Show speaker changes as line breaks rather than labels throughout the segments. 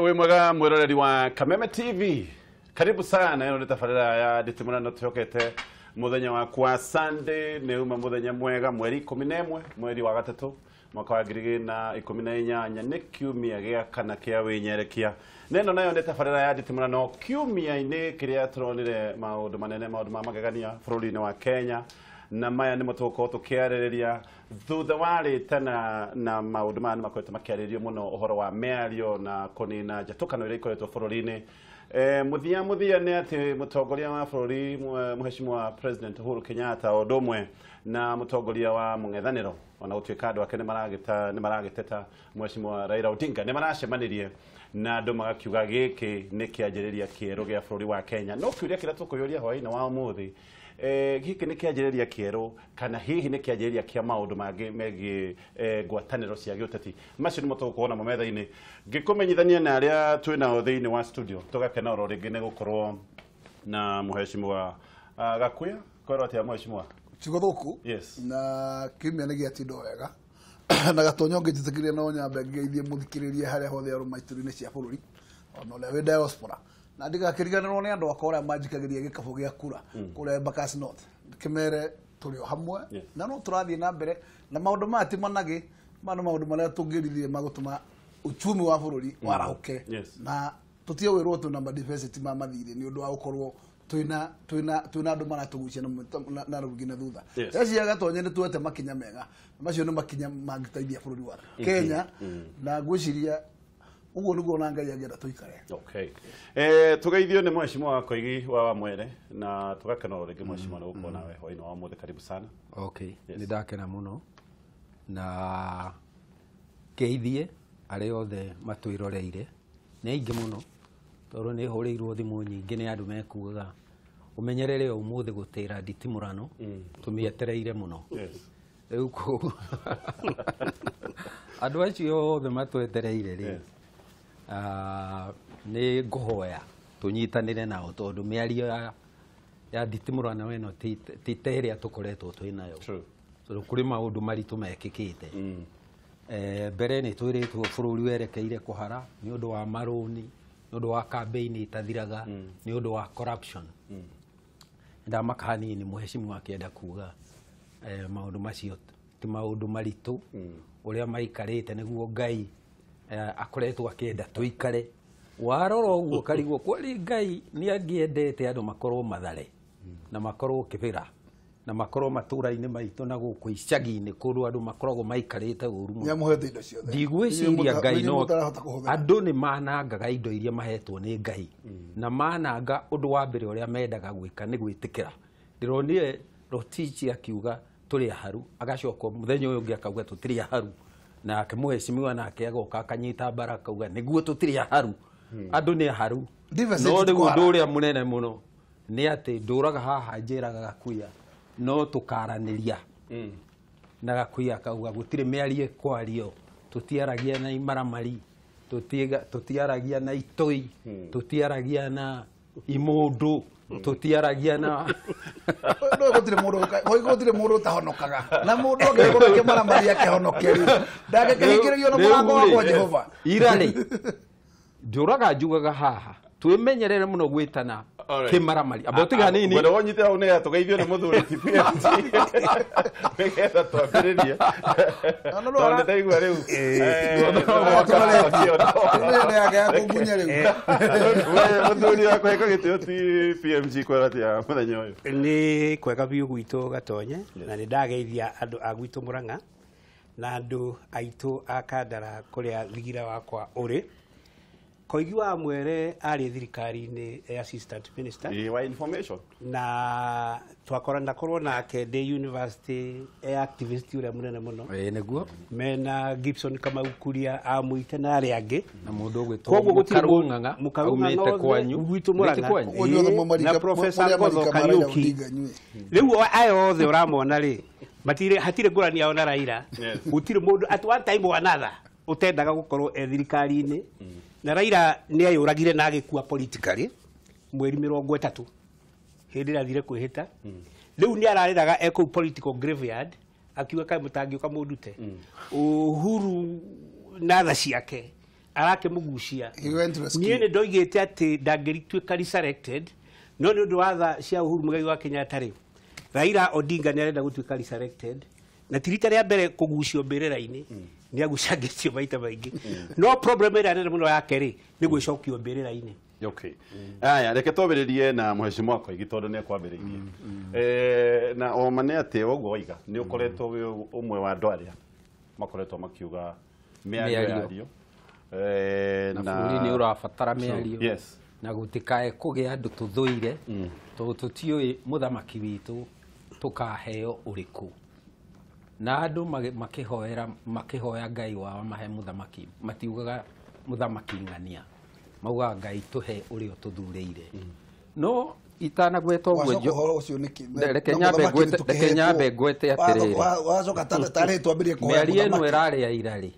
we mwega mwiroreri wa Kameme TV. Karibu sana ino tafarira ya Nditimurano tuyokete muthenya wa kwa Sunday ne uma muthenya mwega mweri 11 mweri wa gatatu mwaka wa 2018 ne kiumia gya kana kia winyerekia neno nayo ne tafarira ya Nditimurano kiumia ine kiria turonire maundu manene maundu magegania bururi-ini wa Kenya na maya nimo tukiarereria thutha warite na maundu maya makoretwo makiarĩrio muno uhoro wa mĩario na kunina njatũkano iria ikoretwo bururi-ini. Muthia ni ati mutongoria wa bururi Mheshimiwa President Uhuru Kenyatta odumwe na mutongoria wa mung'ethanĩro ona gũtuĩka andũ ake nĩ maragĩteta Mheshimiwa Raila Odinga nĩ maracemanirie na andũ magakiuga gĩkĩ nĩ kĩanjĩrĩria kĩerũ gĩa bururi wa Kenya. No kĩũria kĩrĩa tũkũyũria hwaĩ-inĩ wa ũmũthĩ gĩkĩ nĩ kĩanjĩrĩria kĩerũ kana hihi nĩ kĩanjĩrĩria kĩa maũndũ mangĩ megiĩ ngwatanĩro cia gĩũteti. Macio nĩmo tũgũkorwo namo metha-inĩ ngĩkũmenyithania na arĩa twĩnao thĩinĩ wa studio tũgakena oro rĩngĩ nĩ gũkorwo na Mheshimiwa Gakuya korwo atĩa Mheshimiwa
Chigothoku na kimya nĩ gĩatindo wega na gatonyo ngĩtĩkĩria no nyambe ngĩithie mũthikĩrĩrie harĩa hothe arũ maitũri-inĩ cia bũrũri ona ũrĩa wĩ diaspora na ndigakĩriganĩrwo nĩ andũ akwa arĩa manjikagĩria gĩkabũ gĩa kura kũrĩa Embakasi North kĩmere tũrĩ o hamwe na no tũrathiĩ na mbere na maũndũ maya ti managĩ maũndũ marĩa tũngĩrithie magũtũma uchumi wa bũrũri warahũke na tũtiowĩrwo twĩna madiversity ma mathirĩ nĩ ũndũ wa gũkorwo twĩna andũ maratũgucia na rũgi na thutha. Eci agatonye nĩ tuote makinya mega macio nĩ makinya mangĩteithia bũrũri wa Kenya na ngwĩciria uguo niguo na Ngai angĩenda tũikare.
Okay. Tugeithio nĩ Mheshimiwa Koigi wa Mwere na tugakena rĩngĩ Mheshimiwa nĩ gũkorwo nawe hwaĩ-inĩ wa ũmũthĩ. Karibu sana.
Okay. Nĩ ndakena mũno na geithie arĩa othe matwĩroreire nĩ aingĩ mũno tondũ nĩ hũrĩirwo thimũ nyingĩ nĩ andũ mekugaga ũmenyerere ũmũthĩ gũtĩra Nditimurano tũmĩetereire mũno. Rĩu andũ acio othe matwetereire rĩ nĩ ngũhoya tũnyitanĩre nao tondũ mĩario ya Nditimurano ĩno ti ta ĩrĩa tũkoretwo twĩnayo tondũ kũrĩ maũndũ maritũ mekĩkĩte. Mbere nĩ twĩrĩtwo bũrũri werekeire kũhara nĩ ũndũ wa marũni nĩ ũndũ wa campaign itathiraga nĩ ũndũ wa corruption. Ndamaka hanini Mheshimiwa akĩenda kuga maũndũ macio ti maũndũ maritũ ũrĩa maikarĩte nĩguo Ngai akoretwo akĩenda tũikare. Warora ũguo karigwo kweli Ngai nĩ angĩendete andũ makorwo mathare na makorwo kĩbĩra na makorwo matũra-inĩ maitũ na gũkũ icagi-inĩ kũrũ andũ makoragwo maikarĩte ũru mũno. Ndigwĩciria Ngai no andũ nĩ manangaga indo iria mahetwo nĩ Ngai na mananga ũndũ wa mbere ũrĩa mendaga gwĩka nĩ gwĩtĩkĩra. Ndĩronire Rotich akiuga tũrĩ haru agacoka mũthenya ũyũ ũngĩ akauga tũtirĩ haru na Mheshimiwa nake agoka akanyita mbara akauga nĩguo tũtirĩ haru. Andũ nĩ haru no rĩu ũndũ ũrĩa mũnene mũno nĩ atĩ ndũraga haha njĩraga Gakuya no tũkaranĩria na Gakuya akauga gũtirĩ mĩario kwario tũtiaragia na imaramari tũtiaragia na itoi tũtiaragia na imũndũ tũtiaragia na
no gũtirĩ mũndũ tahonokaga na mũndũ angĩkorwo kĩmaramari akĩhonokerio ndangĩkĩhingĩrĩrio na mũrango wa Jehova
irarĩ ndũraga njugaga haha twĩmenyerere mũno gwĩtana kĩmaramari abotiga nini
wena wonyite hau nĩ tũgeithio nĩ mũthuri TPMG nĩgetha twambĩrĩrie no ndaigua rĩu mũthuri wakwa eka gĩtĩo TPMG kwera atĩa mũthenya ũyũ.
Nĩ kwega biũ gwitũ Gatonye na nĩ ndageithia andũ a gwitũ Mũrang'a na andũ aitũ a Kandara kũrĩa thigira wakwa ũrĩ. Koigi wa Mwere arĩ thirikari-inĩ assistant minister
wa information
na twakorana korwo nake ndĩ university activist ũrĩa mũnene mũno
nĩguo
mena Gibson Kamaukuria amũite na arĩa angĩ
na mũndũ ũgwĩtwo
Mũkarũng'ang'a kwanyu gwitũ Mũrang'a na Professor Ngotho Kariuki. Rĩu aya othe ũramona rĩ hatirĩ ngũrani yao na Raila gũtirĩ mũndũ at one time or another ũtendaga gũkorwo thirikari-inĩ na Raila nĩ ayũragire na agĩkua politically mweri 30 hĩndĩ ĩrĩa athire kwĩhĩta. Rĩu nĩ ararĩraga political graveyard akiuga kae mutangiuka mundute Uhuru na tha ciake arake mugucia niĩ nĩ ndoigĩte atĩ ndangĩtuĩka resurrected no nĩ ũndũ wa tha cia Uhuru Muigai wa Kenyatta rĩ Raila Odinga nĩ arenda gũtuĩka resurrected na tirita rĩa mbere kũgucio mbĩrĩra-inĩ nĩ agucangĩtio maita maingĩ no problem ĩrĩa nene mũno yake rĩ nĩ gwĩcokio mbĩrĩra-inĩ.
Okay. Aya reke twambĩrĩrie na mheshimiwa Koigi tondũ nĩ akwambĩrĩirie na oma nĩ atĩ ũguo oiga nĩ ũkoretwo wĩ ũmwe wa andũ arĩa makoretwo makiuga mĩario
na bũrũri nĩ ũrabatara mĩario na gũtikae kũgĩa andũ tũthũire tondũ tũtiũĩ mũthamaki witũ tũkaheo ũrĩkũ na andũ makĩhoya Ngai wao mahe mũthamaki matiugaga mũthamaki ng'ania mauga Ngai tũhe ũrĩa tũthurĩire no itanagweta ũguo reke nyambe ngwete atĩrĩrĩ mĩario ĩno ĩrarĩa ira rĩ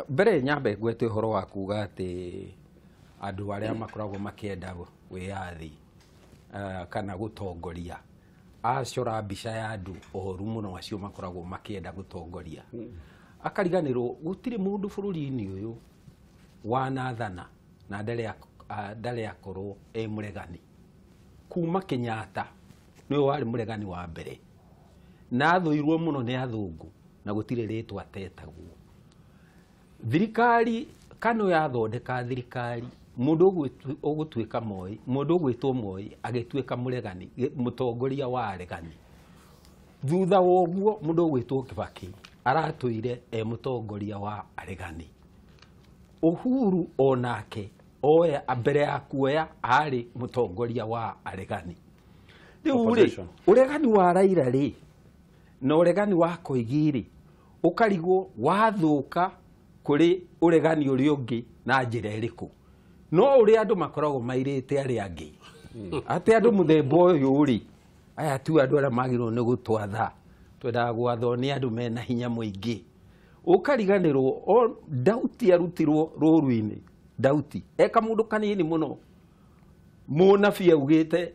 mbere nyambe ngwete ũhoro wa kuga atĩ andũ arĩa makoragwo makĩenda wĩyathi kana gũtongoria acora mbica ya andũ oru mũno acio makoragwo makĩenda gũtongoria akariganĩrwo gũtirĩ mũndũ bũrũri-inĩ ũyũ wanathana na ndarĩ akorwo mũregani kuma Kenyatta nĩwe warĩ mũregani wa mbere na athũirwo mũno nĩ athũngũ na gũtirĩ rĩtwa atetagwo thirikari kano yathondeka thirikari mũndũ ũgũtuĩka Moi mũndũ ũgwĩtwo Moi agĩtuĩka mũregani mũtongoria wa aregani thutha wa ũguo mũndũ ũgwĩtwo Kibaki aratũire mũtongoria wa aregani Uhuru onake oya mbere ya kuoya arĩ mũtongoria wa aregani rĩu rĩ ũregani wa Raila rĩ na ũregani wa Koigi rĩ ũkarigwo wathũka kũrĩ ũregani ũrĩa ũngĩ na njĩra ĩrĩkũ no ũrĩa andũ makoragwo mairĩte arĩa angĩ atĩ andũ mũthemba ũyũ rĩ aya tu andũ arĩa magĩrĩirwo nĩ gũtwatha twendaga gwathwo nĩ andũ mena hinya mũingĩ ũkariganĩrwo Dauti arutirwo rũru-inĩ Dauti eka mũndũ kanini mũno mũnabi augĩte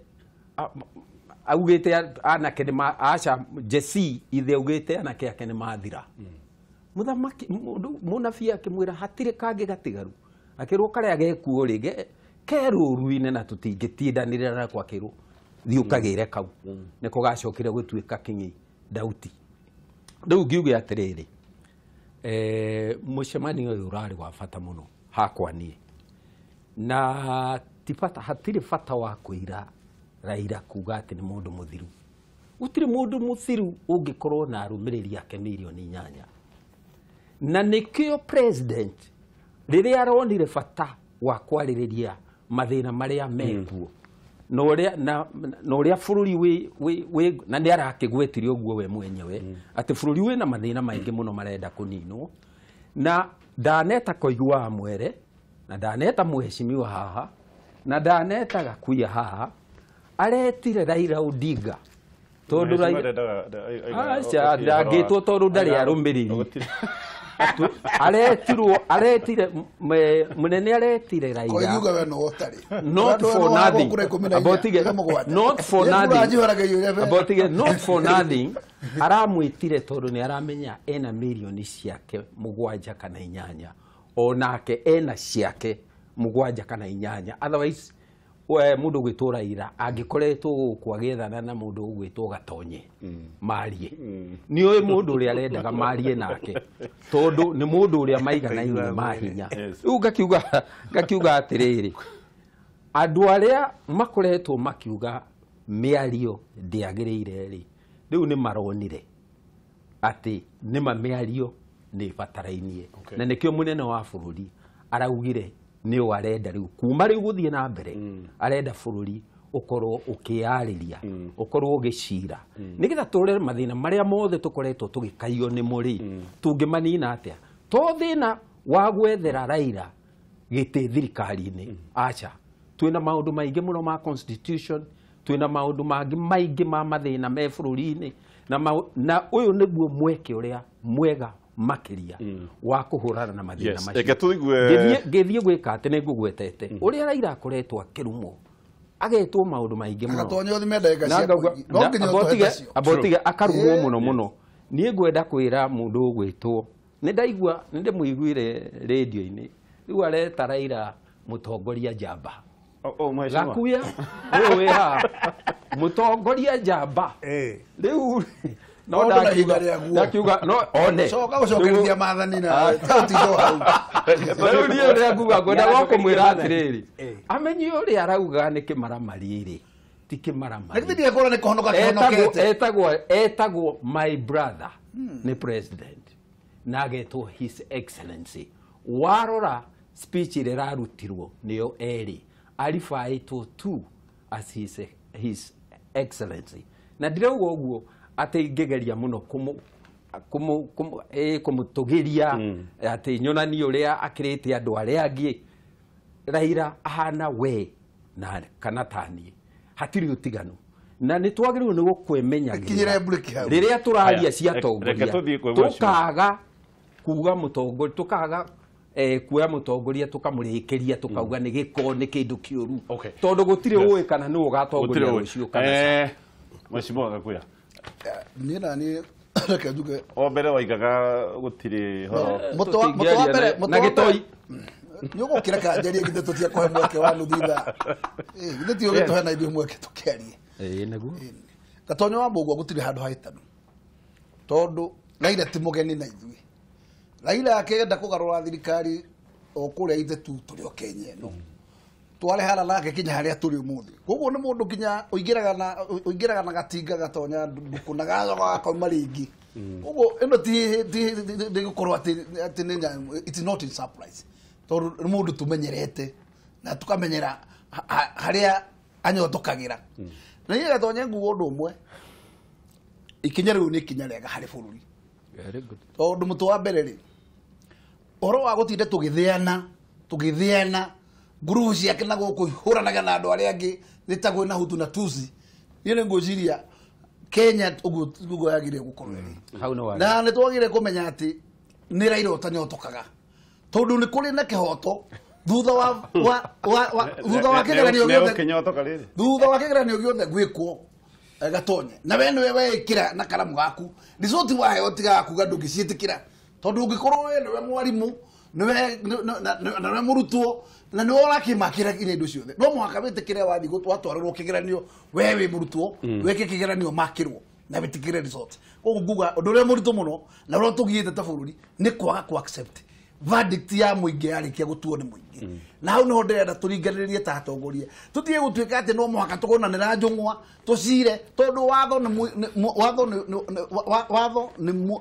anake nĩ aca Jesse ithe augĩte anake ake nĩ mathira mũthamaki mũnabi akĩmwĩra hatirĩ kangĩ gatigaru akĩrwo karĩa gekuo rĩ kerũru-inĩ na tũtingĩtindanĩrĩra nako akĩrwo thiĩ ũkagĩre kau nĩko gacokire gũtuĩka kĩng'i Dauti rĩu ngiuge atĩrĩrĩ mũcemanio ũyũ ũrarĩ wa bata mũno hakwa niĩ na hatirĩ bata wa kũira Raila kuga atĩ nĩ mũndũ mũthiru gũtirĩ mũndũ mũthiru ũngĩkorwo na arũmĩrĩri ake mirioni 8 na nĩkĩo president rĩrĩa aronire bata wa kwarĩrĩria mathĩna marĩa mekuo na ũrĩa bũrũri na nĩ arakĩgwetire ũguo we mwenyewe atĩ bũrũri wĩna mathĩna maingĩ mũno marenda kũninwo na ndaneta Koigi wa Mwere na ndaneta mheshimiwa haha na ndaneta Gakuya haha aretire Raila Odinga tondũ ndangĩtwo tondũ ndarĩ arũmĩrĩri aretire mũnene aretire Raila not for nothing aramwĩtire tondũ nĩ aramenya ena mirioni ciake 7 kana 8 onake ena ciake 7 kana 8 otherwise mũndũ gwĩtwo Raila angĩkoretwo gũkũ agĩethana na mũndũ ũgwĩtwo Gatonye marie nĩoĩ mũndũ ũrĩa arendaga marie nake tondũ nĩ mũndũ ũrĩa maiganaine mahinya rĩu ngakiuga atĩrĩrĩ andũ arĩa makoretwo makiuga mĩario ndĩagĩrĩire rĩ rĩu nĩ maronire atĩ nĩma mĩario nĩ batarainie na nĩkĩo mũnene wa bũrũri araugire nĩo arenda rĩu kuma rĩu gũthiĩ na mbere arenda bũrũri ũkorwo ũkĩarĩria ũkorwo ũgĩcira nĩgetha tũrore mathĩna marĩa mothe tũkoretwo tũgĩkaio nĩ mũrĩ tũngĩmanina atĩa to thĩna wa gwethera Raila gĩtĩ thirikari-inĩ acha twĩna maũndũ maingĩ mũno ma constitution twĩna maũndũ mangĩ maingĩ ma mathĩna me bũrũri-inĩ na ũyũ nĩguo mweke ũrĩa mwega makiria wa kũhũrana na mathĩna macio gĩthiĩ gwĩka atĩ nĩ ngũgwetete ũrĩa Raila akoretwo akĩrumwo agetwo maũndũ maingĩ mũno abotige akarumwo mũno niĩ ngwenda kwĩra mũndũ ũgwĩtwo nĩ ndĩmũiguire radio-inĩ rĩu areta Raila mũtongoria njamba gakuya ũyũ wĩ haha mũtongoria njamba rĩu no ndakiuga no one
coka gũcokerithia mathani na tatindo hau
rĩu niĩ ũrĩa nguga ngwenda gũkũmwĩra atĩrĩrĩ amenye ũrĩa arauga nĩ kĩmaramari-rĩ ti kĩmaramari etagwo my brother nĩ president na agetwo his excellency warora speech ĩrĩa ĩrarutirwo nĩyo erĩ arifaĩtwo tu as his excellency na ndirauga ũguo atĩ ingĩgeria mũno kũmũtũgĩria atĩ nyonanie ũrĩa akĩrĩte andũ arĩa angĩ Raila ahana we na kana taniĩ hatirĩ ũtiganu na nĩ twagĩrĩirwo nĩ gũkwĩmenyagĩrĩra rĩrĩa tũraria cia atongoria tũkaga kuga mũtongoria tũkaga kuoya mũtongoria tũkamũrĩkĩria tũkauga nĩ gĩko nĩ kĩndũ kĩũru tondũ gũtirĩ ũĩ kana nĩ ũgatongoria rũciũ kana
Mheshimiwa Gakuya
niĩ na niĩ reke njuge
o mbere waigaga gũtirĩ
na gĩtoi nĩ ũgũkĩreka njarie githĩ tũtia kũhe mweke wa nuthu ithaa githĩ ti ũgĩtũhe na ithuĩ mweke tũkĩarie
naguo
Gatonyo wa Mbũgua gũtirĩ handũ haĩtanu tondũ Raila ti mũgeni na ithuĩ Raila akĩenda kũgarũra thirikari o kũrĩa itetu tũrĩ o Kenya ĩno tware hara nake kinya harĩa tũrĩ ũmũthĩ koguo nĩ mũndũ kinya ũingĩraga na gatinga Gatonya nduku na gacoka gakoima rĩngĩ koguo ĩno ti gũkorwo atĩ nĩ it's not in surprise tondũ nĩ mũndũ tũmenyerete na tũkamenyera harĩa anyotokagĩra na niĩ Gatonya nguga ũndũ ũmwe ikinya rĩu nĩ ikinya rĩega harĩ bũrũri tondũ mũtũ wa mbere rĩ ũhoro wa gũtinda tũgĩthĩana ngurubu ciake na gũkũ ihũranaga na andũ arĩa angĩ nĩtagwo na Hutu na Tutsi niĩ nĩ ngwĩciria Kenya ũguo yagĩrĩire gũkorwo ĩrĩ na nĩ twagĩrĩire kũmenya atĩ nĩ Raila ũtanyotokaga tondũ nĩ kũrĩ na kĩhoto thutha wa kĩgeranio gĩothe gwĩkwo Gatonya na we nĩwe wekĩra na karamu gaku resort waheo tiga kuga ndũngĩciĩtĩkĩra tondũ ũngĩkorwo we nĩwe mwarimũ nĩwe mũrutwo na nĩwe ũrakĩmakĩra indo ciothe no mũhaka wĩtĩkĩre wathi watwarĩrwo kĩgeranio we wĩ mũrutwo weke kĩgeranio makĩrwo na wĩtĩkĩre resort koguo nguga ũndũ ũrĩa mũritũ mũno na ũrĩa tũgiĩte ta bũrũri nĩ kwaga ku accept verdict ya mũingĩ yarĩkia gũtuo nĩ mũingĩ na hau nĩho ndĩrenda tũringanĩrĩrie ta atongoria tũtige gũtuĩka atĩ no mũhaka tũgonanĩra njũng'wa tũcire tondũ watho nĩ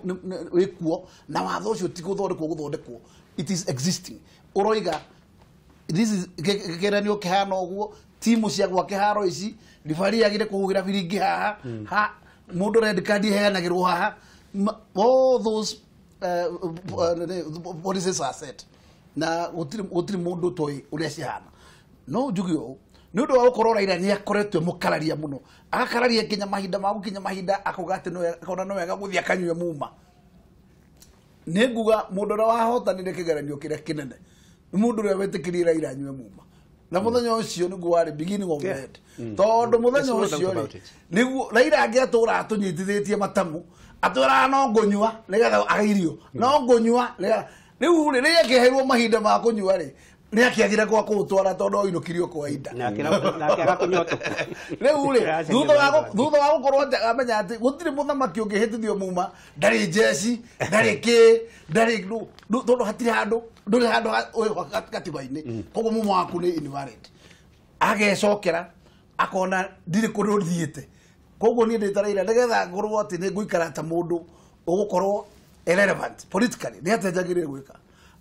wĩkuo na watho ũcio ti gũthondekwo it is existing ũroiga kĩgeranio kĩhana ũguo timu cia gwake haro ici ribari yagĩrĩire kũhũgĩra biringi haha mũndũ red card iheanagĩrwo haha all those policies are set na gũtirĩ mũndũ toĩ ũrĩa cihana no njuge ũũ nĩ ũndũ wa gũkorwo Raila nĩ akoretwo mũkararia mũno agakararia kinya mahinda akauga atĩ akona no wega gũthiĩ akanyue muma nĩ nguga mũndũ ũrĩa wahotanire kĩgeranio kĩrĩa kĩnene nĩ mũndũ ũrĩa wetĩkĩrire Raila anyue muma na mũthenya ũcio nĩguo warĩ beginning of the end tondũ mũthenya ũcio nĩguo Raila angĩatũra atũnyitithĩtie matamu atũra no ngũnyua nĩgetha agairio no ngũnyua rĩu rĩrĩa akĩheirwo mahinda ma kũnyua rĩ nĩ akĩathire kwa kũtwara tondũ oinukirio kwa ihinda
nake agakũnyotoku
rĩu rĩ thutha wa gũkorwo amenya atĩ gũtirĩ mũthamaki ũngĩhĩtithio muma ndarĩ njeci ndarĩ tondũ hatirĩ handũ ndũrĩ handũ gatiba-inĩ koguo muma waku nĩ invalid agecokera akona ndirĩ kũrĩ ũthiĩte koguo niĩ ndĩta Raila nĩgetha ngorwo atĩ nĩ ngũikara ta mũndũ ũgũkorwo irrelevant politically nĩ atenjagĩrĩre gwĩka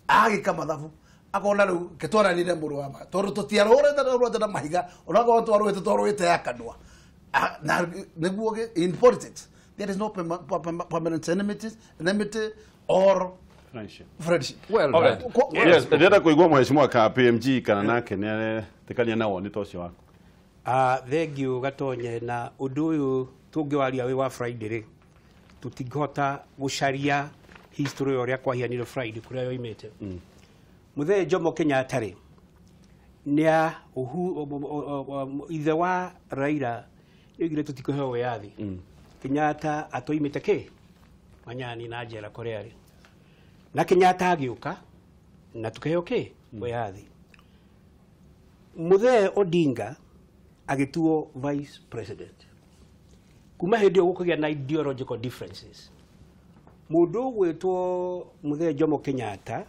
agĩka mathabu akona rĩu kĩtwaranire mũrũ wa ma tondũ tũtiarũrĩte na mahiga onakorwo twarũĩte ya kanua na nĩguo in politics there is no permanent enmity or friendship
well yes ndĩrenda kũigua Mheshimiwa ka PMG kana nake nĩ aretĩkania na woni ta ũcio waku
thengiũ Gatonye na ũndũ ũyũ tũngĩwaria wĩ wa Friday rĩ tũtingĩhota gũcaria history ũrĩa kwahianire Friday kũrĩa yoimĩte Mũthee Jomo Kenyatta rĩ nĩa ithe wa Raila nĩoigire tũtikũheo wĩyathi Kenyatta atoimĩte kĩ manyani na njera kuria ari na Kenyatta agiuka na tukiheo ki wiathi Muthe Odinga agituo vice president kuma hindi gukugia na ideological differences mundu gwetwo Muthe Jomo Kenyatta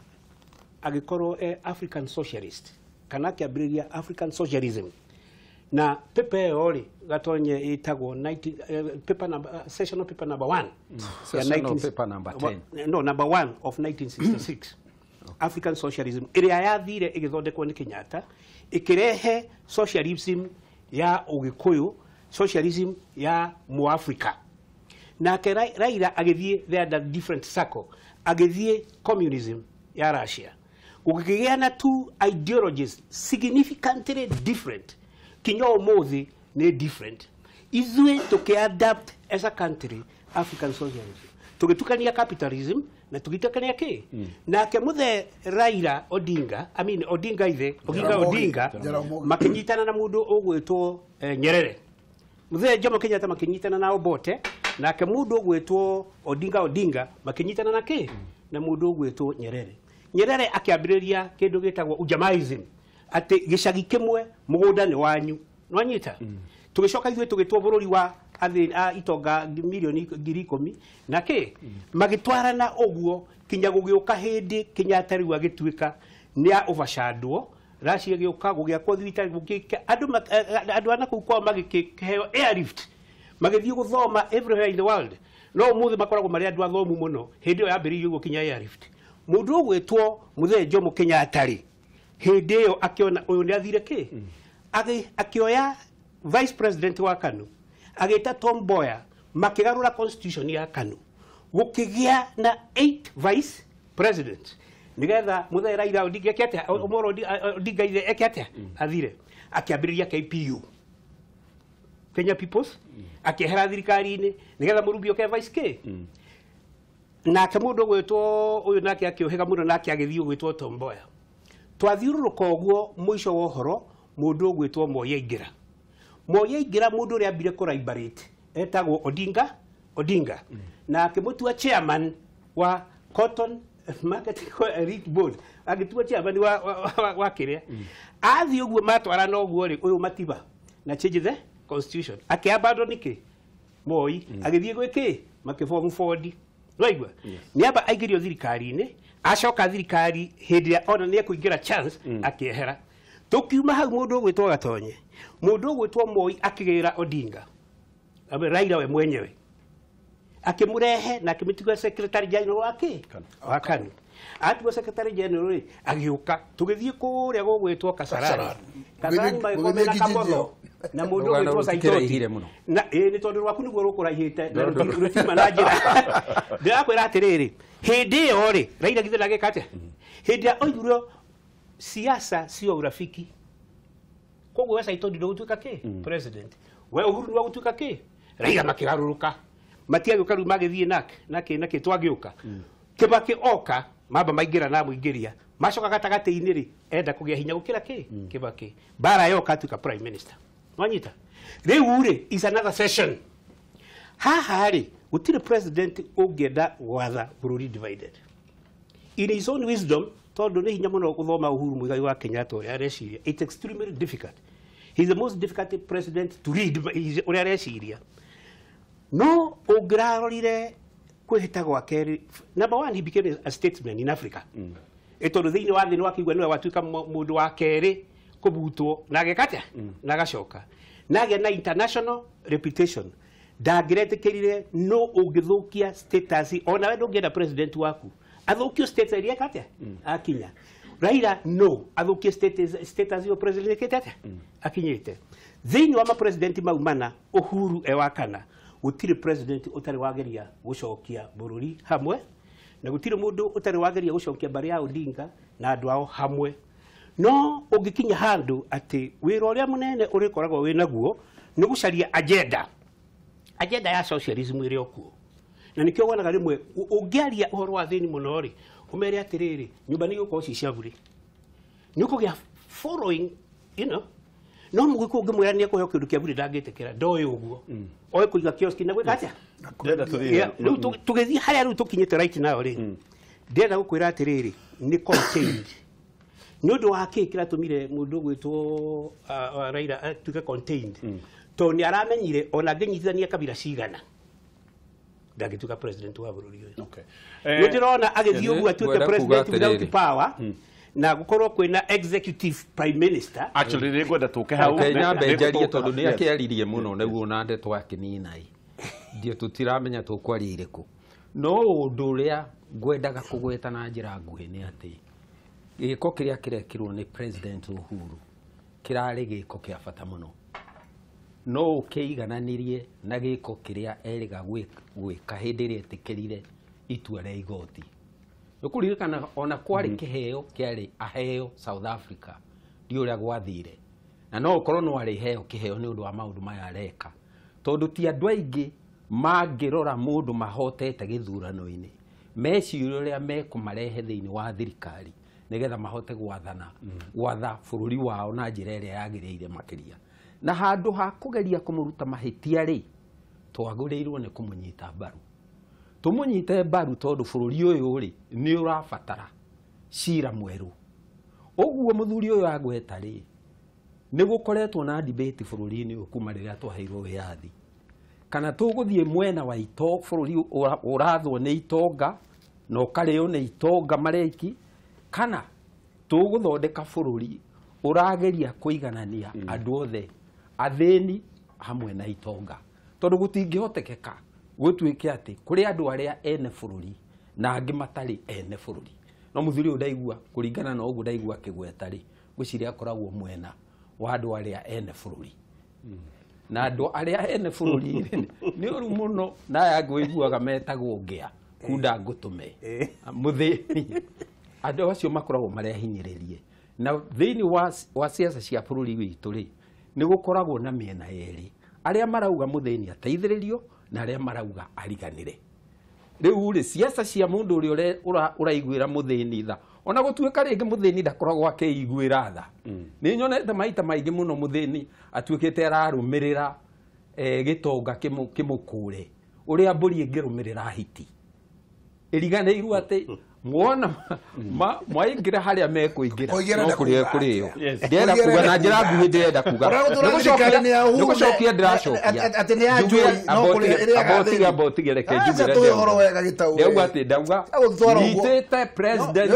agikorwo African socialist kana kiambiriria African socialism na pepe ori gatonye itagwo paper number sessional paper number 1
sessional paper number 10
no number 1 of 1966 African socialism iria yathire igithondekwo ni Kenyatta ikirehe socialism ya Ugikuyu socialism ya Muafrika na Raila agithie the different circle agithie communism ya Russia ukigia na two ideologies significantly different kinyo mothi ni different izwe tukiadapt as a country African socialism tugitukania capitalism na tugitukania ki na ke Muthe Raila Odinga Odinga ithe Odinga makinyitana na mundu ugwetwo Nyerere Muthe Jomo Kenyatta makinyitana na Obote na ke mundu ugwetwo Odinga makinyitana na ki na mundu ugwetwo Nyerere akiambiriria kindu gitagwo ujamaism ati gicagi kimwe mugunda ni wanyu nwanyita tugicoka ithuĩ tugitwo bururi wa itonga milioni 10,000 na ki magitwarana uguo kinya gugiuka hindi Kenyatta riu agituika ni overshadwo Russia giuka gugiakwo thirikari gukika andu ana kuu kwa magikiheo airlift magithii guthoma everywhere in the world no muthi makoragwo mari andu athomu muno hindi yo yambiririe gukinya airlift mundu ugwetwo Muthe Jomo Kenyatta ri hindi yo akiona uyu ni athire ki akioya vice president wa KANU ageta Tom Mboya makigarura constitution ya KANU gukigia na 8 vice president nigetha Muthe Raila Odinga kete Omolo Odinga ile ekete athire akiambiriria KPU Kenya People's akihera thirikari-ini nigetha Murumbi oke vice K na kamundu gwetwo uyu nake akiohega muno nake agithio gwetwo Tom Mboya twathiururuka uguo muico wa uhoro mundu gwetwo Mwerekera mundu ri ambire kuraibarate etagwo Odinga na akimutua chairman wa Cotton Market Elite Board agitua chairman wa kiria athi uguo matwarana uguo ri uyu matiba na change the constitution akiabado niki Moi agithie gwiki makiform Ford raigwa niamba aigirio thirikari-ini acoka thirikari hindi ona ni kuingira chance akiehera tukiuma hau mundu gwetwo Gatonye mundu gwetwo Moi akigira Odinga Raila we mwenyewe akimurehe na akimitiga secretary general wake wa KANU atuwa secretary general agiuka tugithie kuria gwetwo Kasarani magome na Kamotho na mundu gwetwo Saitoti na ni tondu rwaku niguo rukurahite na rutima na njira ndirakwira atiriri hindi yo ri Raila githe nage kate hindi oiguro siasa sio urafiki koguo we Saitoti ndo gutuika ki president we Uhuru ndo gutuika ki Raila makigaruruka matiaguka riu magithie nake twagiuka Kibaki oka mamba maingira na muingiria macoka gatagati-ini ri enda kugia hinya gukira ki Kibaki bara yoka tuka prime minister wanyita riu ri is another session haha ri gutire president ungenda watha bururi divided in his own wisdom tondu ni hinya muno guthoma Uhuru Muigai wa Kenyatta uria areciria it's extremely difficult he's the most difficult president to read uria areciria no ungirarorire kwihita gwake number 1 he became a statesman in Africa etondu thiini wa thini wakigwa niwe watuika mundu wa keri kubutwo na gekata na gacoka nage na international reputation ndagiretikirire no ungithukia status ona we ndungienda president waku athukio status iria kate akinya Raila no athukie status yo president kete akinyite thiini wa ma president maumana Uhuru wa kana gutire president utari wageria gucokia bururi hamwe na gutire mundu utari wageria gucokia bari ya Odinga na andu ao hamwe no ungikinya handu ati wira uria munene urikoragwo wina guo ni gucaria agenda ya socialism iria okuo na nikio wonaga rimwe ungiaria uhoro wa thini muno ri umere atiriri nyumba ni gukorwo ci ciaburi ni ukugia following no mugiku ngimwira ni akuhe kindu kia buri ndagitekera ndoy uguo oy kuiga kioski na gwika atia
ndenda tuthie
riu tugithi haria riu tukinyite right now ri ndenda gukwira atiriri ni contained no ndo akikira tumire mundu gwitwo Raila tuke contained to ni aramenyire ona nginyithania kabira cigana ndagituka president wa bururi uyu
okay
ndirona agithio bua tuke president without power na gukorwo kwina executive prime minister
actually they gwenda tuke hau
Kenya benjarie tondu ni akiaririe muno neguo na nde twakinina ndio tutiramenya tukwari iriku no undu uria ngwendaga kugweta na njira nguhi ni ati giko kiria kirekirwo ni president Uhuru kirari giko kia bata muno no ukeigananirie na giko kiria eriga gwika hindi ria tikirire itua ria igoti nukuririkana ona kwari kiheo kiari aheo South Africa ndio ria gwathire na no ukorwo no ari heo kiheo ni undu wa maundu maya areka tondu ti andu aingi mangirora mundu mahotete githurano-ini meci uria mekumarehe thiini wa thirikari nigetha mahote gwathana gwatha bururi wao na njira iria yagiriire makiria na handu ha kugeria kumuruta mahitia ri twaguriirwo ni kumunyita mbaru tumunyite mbaru tondu bururi uyu ri ni urabatara cira mweru uguo muthuri uyu agweta ri ni gukoretwo na debate bururi-ini kuma riria twaheirwo wiathi kana tuguthie mwena wa ito bururi urathwo ni itonga no kareo ni itonga mareki kana tuguthondeka bururi urageria kuiganania andu othe athini hamwe na itonga tondu gutingihotekeka gutwike ati kuri andu aria ene bururi na angi matari ene bururi no muthuri uyu ndaigua kuringana na uguo ndaigua kigweta ri gwiciria akoragwo mwena wa andu aria ene bururi na andu aria ene bururi ni uru muno na ya ngwiguaga metagwo ngia kunda ngutume muthini andu acio makoragwo marehinyiririe na thiini wa siasa cia bururi witu ri ni gukoragwo na miena yeri aria marauga muthini ateithiririo na aria marauga ariganire riu ri siasa cia mundu uri uraiguira muthini tha ona gutuika ringi muthini ndakoragwo akeiguira tha ni nyonete maita maingi muno muthini atuikite ararumirira gitonga kimukure uria mburi ingirumirira hiti iriganirwo ati muona mwaingira haria mekuingira no kuria kuriyo ndenda kuga na njira nguhi ndenda kuga nigucokia ndiracokia
ati ni ajui no kuria iria
abotige reke njugire ndauga ati ndauga nyitete president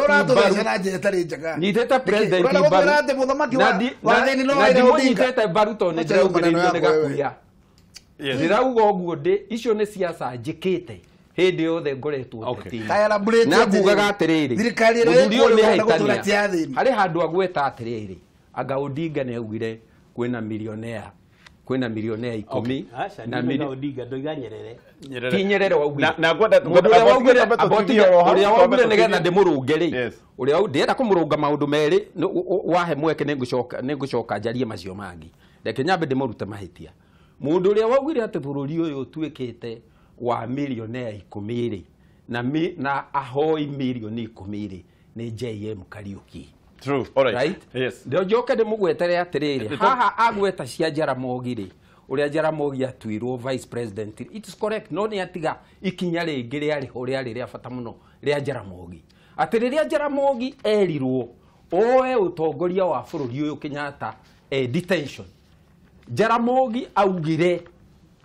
nyitete president na nyitete baruto ni ndiraugiririo ni gakuya ndirauga uguo ndi icio ni siasa njikite hindi yothe ngoretwo na ngugaga atiriri muthuri ni haitania hari handu agweta atiriri anga Odinga ni augire kwina millionaire 10
na milioni Odinga ndoiga Nyerere
Nyerere waugire
na ngwenda
uria waugire nigetha ndimurunge ri uria ndienda kumurunga maundu meri wahe mweke ningucoka njarie macio mangi reke nyambe ndimurute mahitia mundu uria waugire ati bururi uyu twikite wa millionaire 10 na ahoi milioni 10 ni JM Kariuki.
True. All right.
Right?
Yes.
Ndio njoke ndimugwetere atiriri haha agweta cia Jaramogi ri uria Jaramogi atwirwo vice president. It is correct no ni atiga ikinya ringi riari uria riria bata muno ria Jaramogi atiriria Jaramogi erirwo oe utongoria wa bururi uyu Kenyatta detention Jaramogi augire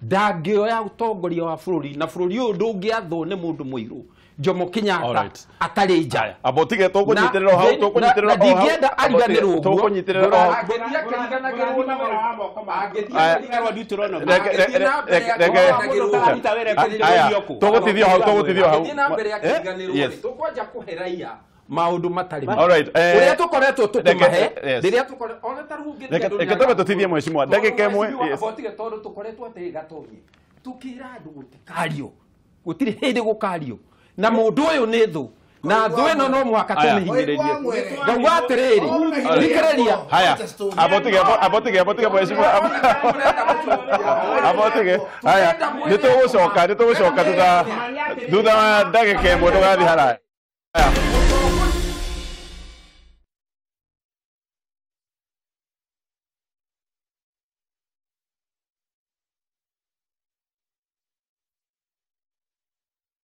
ndangioya utongoria wa bururi na bururi uyu ndungiathwo ni mundu muiru Jomo Kenyatta atari nja
abotige tukunyitirira hau tukunyitirira hau
ndingienda ariganirwo uguo
tukunyitirira hau
agetia kiriganagirwo na
tugutithio hau
na mbere ya kiriganirwo tukwanja kuheraia maundu matari
alright
uria tukoretwo tukumahe riria tukoretwo ona tarungiria
reke tuthithie mweshimwa ndagika imwe
abotige tondu tukoretwo ati gatonye tukira andu gutikario gutiri hindi gukario na mundu uyu ni thu na thu ino no mwaka tumihinyiririe ngauga atiriri thikiriria
haya abotige mweshimwa abotige haya nitugucoka thutha ndagika imwe tugathi haraya